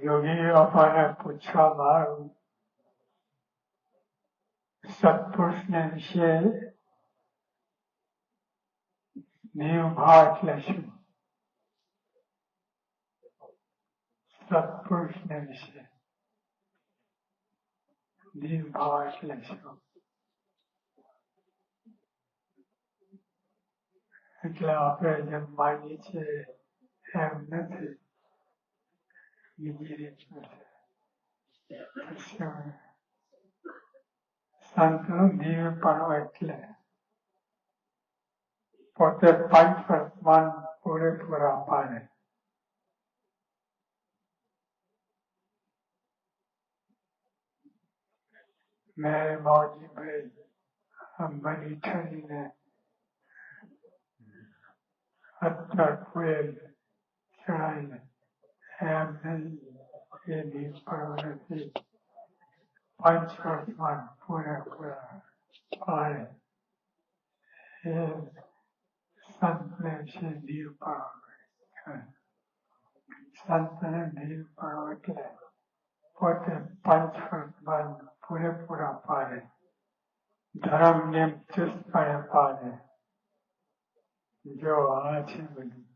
યોગી બાપાને પૂછવામાં આવ્યું સત્પુરુષને વિશે નિર્ભાવ એટલે શું? સત્પુરુષને વિશે નિર્ભાવ એટલે શું? એટલે આપણે જેમ માનીએ છીએ એમ નથી, બીજી રીત નથી. સંતનું દિવ્યપણું એટલે પોતે પંચ વર્તમાન પૂરેપૂરા પાડે. મેં મૌજીભાઈ અંબાની ઠરીને અત્તર ફૂલ ચડાવીને એમ નહીં, એ દિવ્યપણું નથી. પંચ વર્તમાન પૂરેપૂરા પાડે એ સંતને વિશે દિવ્યપણું. સંતને દિવ્યપણું એટલે પોતે પંચ વર્તમાન પૂરેપૂરા પાડે, ધર્મ નિયમ ચુસ્તપણે પાડે. જો આ છે બધું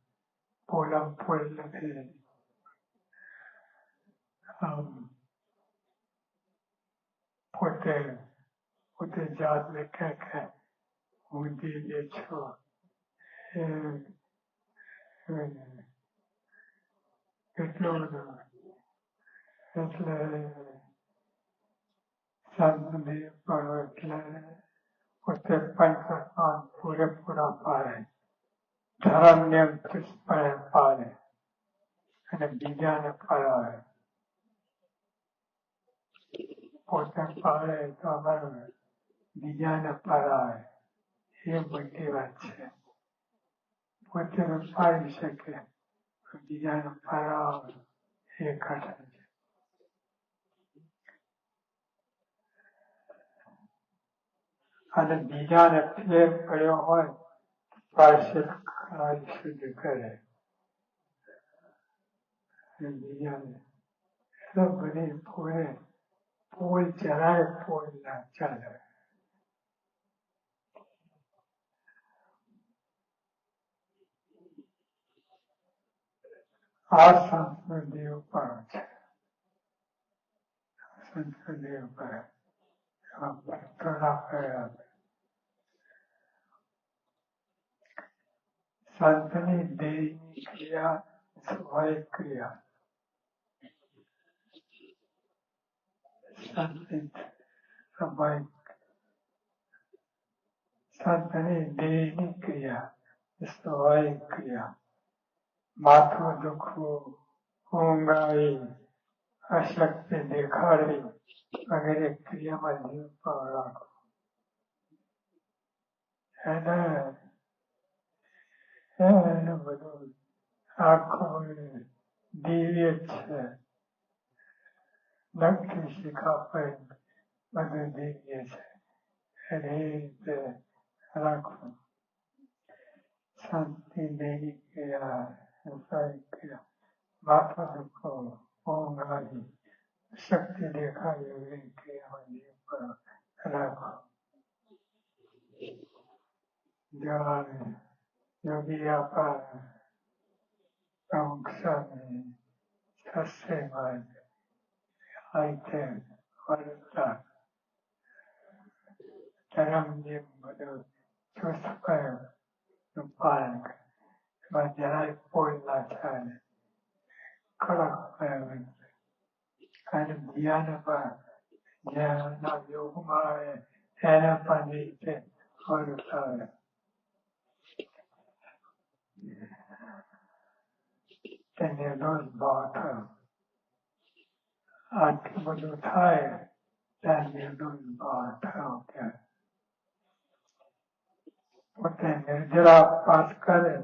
પોલમ ફૂલ નથી. પોતે જાતને કે હું દિવ્ય છું એટલું બધું. એટલે સંતની પણ એટલે પોતે પંચવર્તમાન પૂરેપૂરા પાડે, ધર્મ નિયમ ચુસ્તપણે પાડે અને બીજાને પડાવે. પોતે પાડે તો બરાબર, બીજાને પડાવે એ મોટી વાત છે. પોતે પાડી શકે, બીજાને પડાવે એ કઠણ છે. અને બીજાને ફેર પડ્યો હોય પાર્ષદ શુદ્ધ કરે. બીજાને બધી પોલ ચલાય, પોલ ના ચાલે. આ સંસ્કૃતિ ઉપર છે. સંસ્કૃતિ ઉપર સંતની દેહની ક્રિયા સ્વાય ક્રિયા. સંતની દેહની ક્રિયા સ્વાય ક્રિયા. માથું દુખવું, ઊંઘ આવી, અશક્તિ દેખાડવી વગેરે ક્રિયામાં જીવ રાખો. એને બધું આખું દિવ્ય છે. નખથી શીખા પણ બધું દિવ્ય છે. એને એ રીતે રાખવું. શાંતિ દેવી ક્રિયા, ક્રિયા, માથા દુખો, ઊંઘ આવી, શક્તિ દેખાય એવી ક્રિયામાં જીવ રાખો. યોગી આપણા પ્રમુખ સ્વામી સત્સંગમાં આ રીતે વર્તતા. ધર્મ નિયમ બધું ચુસ્તપણે પાલન કરે. એમાં જરાય પોલ ના થાય, કડક અને બીજાને પણ જેના યોગમાં આવે એને પણ રીતે વર્તાવે. તેને રોજ ભાવ થયો. આટલું બધું થાય ત્યાં નિર્દોષ ભાવ થયો. ત્યારે પોતે નિર્જરા પાસ કરે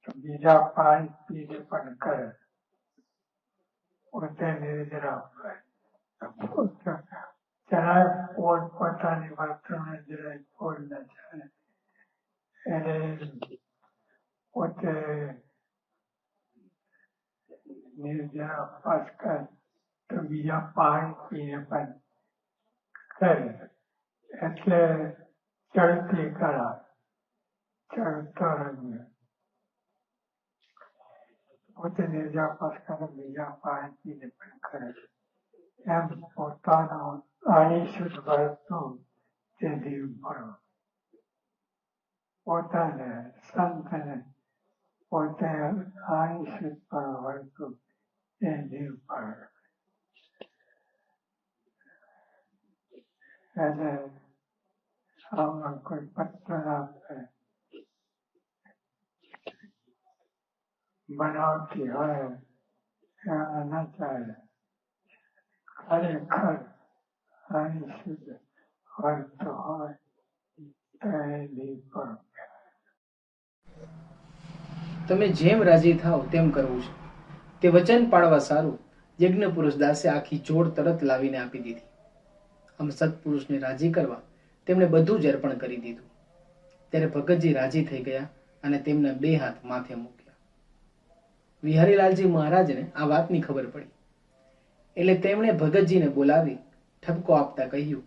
તો બીજા પાણી પીને પણ કરે. પોતે નિર્જરા જરાય પોલ પોતાની વર્તનમાં જરાય પોલ ન ચાલે. એને પોતે નિર્જરા ઉપવાસ કરે તો બીજા પાણી પીને પણ કરે. એટલે ચડતી કળા, ચડતો રંગ. પોતે નિર્જરા ઉપવાસ કરે, બીજા પાણી પીને પણ કરે. એમ પોતાનો અણિશુદ્ધ વર્તું તે જીવ ભરો. પોતાને સંતને પોતે અણિશુદ્ધ પર વર્તું તે જીવ ભરો. એને આમાં કોઈ પત્ર ના કરે. બનાવતી હોય એમાં ન ચાલે. ખરેખર અણિશુદ્ધ વર્તું હોય તો એ જીવ ભરો. તમે જેમ રાજી થાવ તેમ કરવું છે. તે વચન પાળવા સારું યજ્ઞ પુરુષ દાસે આખી જોડ તરત લાવીને આપી દીધી. આમ સત્પુરુષને રાજી કરવા તેમણે બધું જ અર્પણ કરી દીધું. ત્યારે ભગતજી રાજી થઈ ગયા અને તેમના 2 હાથ માથે મૂક્યા. વિહારીલાલજી મહારાજને આ વાતની ખબર પડી એટલે તેમણે ભગતજીને બોલાવી ઠપકો આપતા કહ્યું,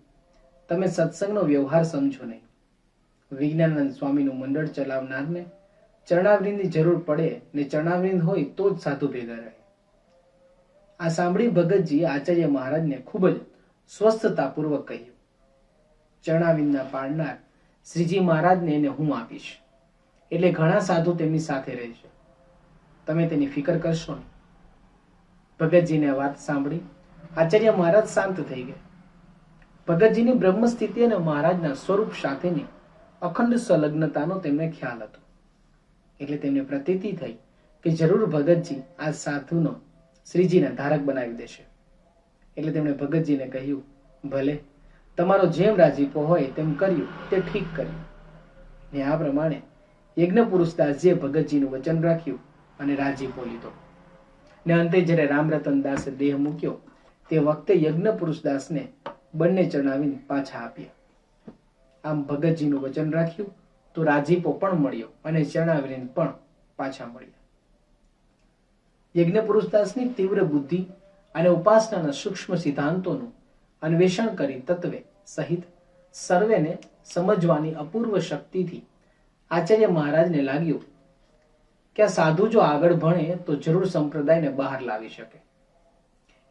તમે સત્સંગનો વ્યવહાર સમજો નહીં. વિજ્ઞાનંદ સ્વામીનું મંડળ ચલાવનારને ચરણાવૃંદની જરૂર પડે ને ચરણાવૃંદ હોય તો જ સાધુ ભેગા રહે. આ સાંભળી ભગતજી આચાર્ય મહારાજને ખૂબ જ સ્વસ્થતાપૂર્વક કહ્યું, ચરણાવૃંદના પાળનાર શ્રીજી મહારાજને એને હું આપીશ, એટલે ઘણા સાધુ તેમની સાથે રહેશે. તમે તેની ફિકર કરશો નહીં. ભગતજીને વાત સાંભળી આચાર્ય મહારાજ શાંત થઈ ગયા. ભગતજીની બ્રહ્મ સ્થિતિ અને મહારાજના સ્વરૂપ સાથેની અખંડ સંલગ્નતાનો તેમને ખ્યાલ હતો. એટલે તેમને પ્રતીતિ થઈ કે જરૂર ભગતજી આ સાધુનો શ્રીજીના ધારક બનાવી દેશે. એટલે તેમણે ભગતજીને કહ્યું, ભલે, તમારો જેમ રાજીપો હોય તેમ કર્યું તે ઠીક કર્યું. ને આ પ્રમાણે યજ્ઞ પુરુષદાસજીએ ભગતજીનું વચન રાખ્યું અને રાજીપો લીધો. ને અંતે જ્યારે રામરતન દાસે દેહ મૂક્યો તે વખતે યજ્ઞ પુરુષદાસને બંને ચરણાવીને પાછા આપ્યા. આમ ભગતજીનું વચન રાખ્યું તો રાજીપો પણ મળ્યો અને ચરણાવીને પણ પાછા મળ્યા. યજ્ઞ પુરુષદાસની તીવ્ર બુદ્ધિ અને ઉપાસનાના સૂક્ષ્મ સિદ્ધાંતોનું અન્વેષણ કરી તત્વે સહિત સર્વેને સમજવાની અપૂર્વ શક્તિથી આચાર્ય મહારાજને લાગ્યું કે આ સાધુ જો આગળ ભણે તો જરૂર સંપ્રદાયને બહાર લાવી શકે.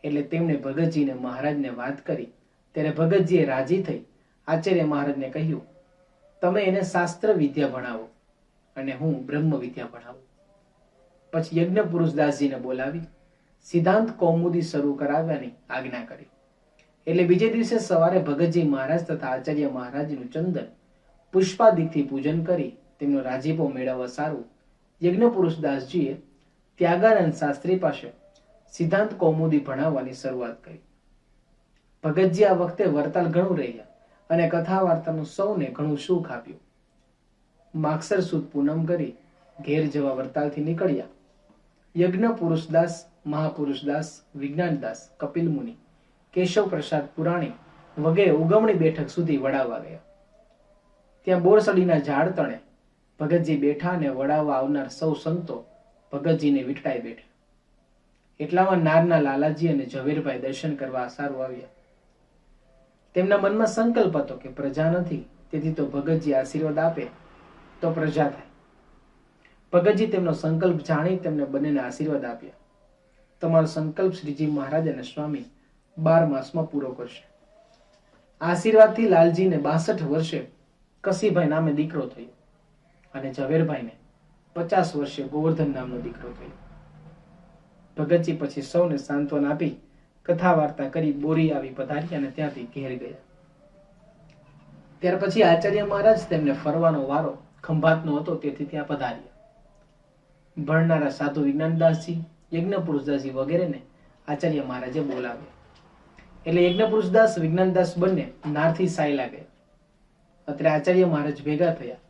એટલે તેમણે ભગતજીને મહારાજને વાત કરી. ત્યારે ભગતજીએ રાજી થઈ આચાર્ય મહારાજને કહ્યું, તમે એને શાસ્ત્ર વિદ્યા ભણાવો અને હું બ્રહ્મ વિદ્યા ભણાવું. પછી યજ્ઞ પુરુષદાસજીને બોલાવી સિદ્ધાંત કૌમુદી શરૂ કરાવવાની આજ્ઞા કરી. એટલે બીજે દિવસે સવારે ભગતજી મહારાજ તથા આચાર્ય મહારાજનું ચંદન પુષ્પાદિકથી પૂજન કરી તેમનો રાજીપો મેળવવા સારું યજ્ઞ પુરુષદાસજીએ ત્યાગાનંદ શાસ્ત્રી પાસે સિદ્ધાંત કૌમુદી ભણાવવાની શરૂઆત કરી. ભગતજી આ વખતે વરતાલ ઘણું રહ્યા અને કથા વાર્તાનું સૌને ઘણું સુખ આપ્યું. માગસર સુદ પૂનમ કરી ઘેર જવા વરતાલથી નીકળ્યા. યજ્ઞ પુરુષદાસ, મહાપુરુષદાસ, વિજ્ઞાનદાસ, કપિલ મુનિ, કેશવ પ્રસાદ પુરાણી વગેરે ઉગમણી બેઠક સુધી વડાવવા ગયા. ત્યાં બોરસડીના ઝાડ તળે ભગતજી બેઠા અને વડાવવા આવનાર સૌ સંતો ભગતજીને વીંટળાઈ બેઠા. એટલામાં નારના લાલાજી અને ઝવેરભાઈ દર્શન કરવા સારું આવ્યા. તેમના મનમાં સંકલ્પ હતો કે પ્રજા નથી, તેથી તો ભગતજી આશીર્વાદ આપે તો પ્રજા થાય. ભગતજી તેમનો સંકલ્પ જાણી તેમને બંનેને આશીર્વાદ આપ્યા. તમારો સંકલ્પ શ્રીજી મહારાજ અને સ્વામી 12 માસમાં પૂરો કરશે. આશીર્વાદથી લાલજીને 62 વર્ષે કસીભાઈ નામે દીકરો થયો અને ઝવેરભાઈને 50 વર્ષે ગોવર્ધન નામનો દીકરો થયો. ભગતજી પછી સૌને સાંત્વના આપી કથા વાર્તા કરી બોરી આવી પધારી અને ત્યાંથી ઘેર ગયા. ત્યાર પછી આચાર્ય મહારાજ તેમને ફરવાનો વારો ખંભાતનો હતો, તેથી ત્યાં પધાર્યા. ભણનારા સાધુ વિજ્ઞાનદાસજી, યજ્ઞ પુરુષદાસજી વગેરેને આચાર્ય મહારાજે બોલાવ્યા. એટલે યજ્ઞ પુરુષદાસ, વિજ્ઞાનદાસ બંને નારથી સાયલા ગયા. અત્રે આચાર્ય મહારાજ ભેગા થયા.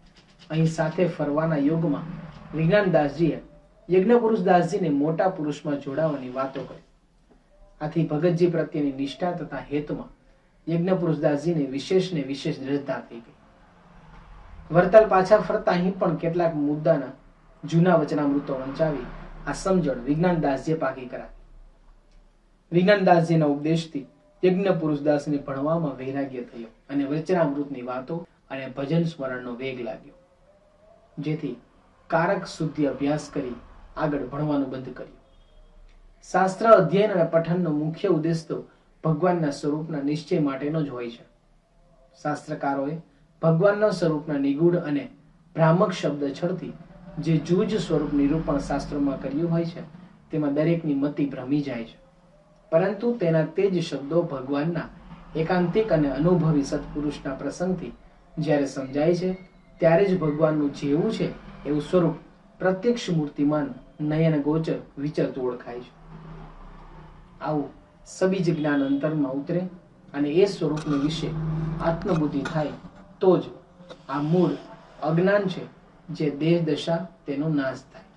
અહીં સાથે ફરવાના યોગમાં વિજ્ઞાનદાસજીએ યજ્ઞ પુરુષદાસજીને મોટા પુરુષમાં જોડાવાની વાતો કરી. આથી ભગતજી પ્રત્યેની નિષ્ઠા તથા હેતમાં યજ્ઞ પુરુષદાસજીને વિશેષ શ્રદ્ધા થઈ ગઈ. વરતાલ પાછા ફરતા અહીં પણ કેટલાક મુદ્દાના જૂના વચનામૃતો વંચાવી આ સમજણ વિજ્ઞાનદાસજીએ પાકી કરાવી. વિજ્ઞાનદાસજીના ઉપદેશથી યજ્ઞ પુરુષદાસને ભણવામાં વૈરાગ્ય થયો અને વચનામૃતની વાતો અને ભજન સ્મરણનો વેગ લાગ્યો, જેથી કારક શુદ્ધિ અભ્યાસ કરી આગળ ભણવાનું બંધ કર્યું. શાસ્ત્ર અધ્યયન અને પઠનનો મુખ્ય ઉદ્દેશ તો ભગવાનના સ્વરૂપના નિશ્ચય માટેનો જ હોય છે. શાસ્ત્રકારોએ ભગવાનના સ્વરૂપના નિગૂઢ અને ભ્રામક શબ્દ છળથી જે જૂજ સ્વરૂપ નિરૂપણ શાસ્ત્રોમાં કર્યું હોય છે તેમાં દરેકની મતિ ભ્રમી જાય છે, પરંતુ તેના તે જ શબ્દો ભગવાનના એકાંતિક અને અનુભવી સત્પુરુષના પ્રસંગથી જ્યારે સમજાય છે ત્યારે જ ભગવાનનું જેવું છે એવું સ્વરૂપ પ્રત્યક્ષ મૂર્તિમાન નયન ગોચર વિચરતું ઓળખાય છે. આવું સબીજ જ્ઞાન અંતરમાં ઉતરે અને એ સ્વરૂપને વિશે આત્મબુદ્ધિ થાય તો જ આ મૂળ અજ્ઞાન છે જે દેહ દશા તેનો નાશ થાય.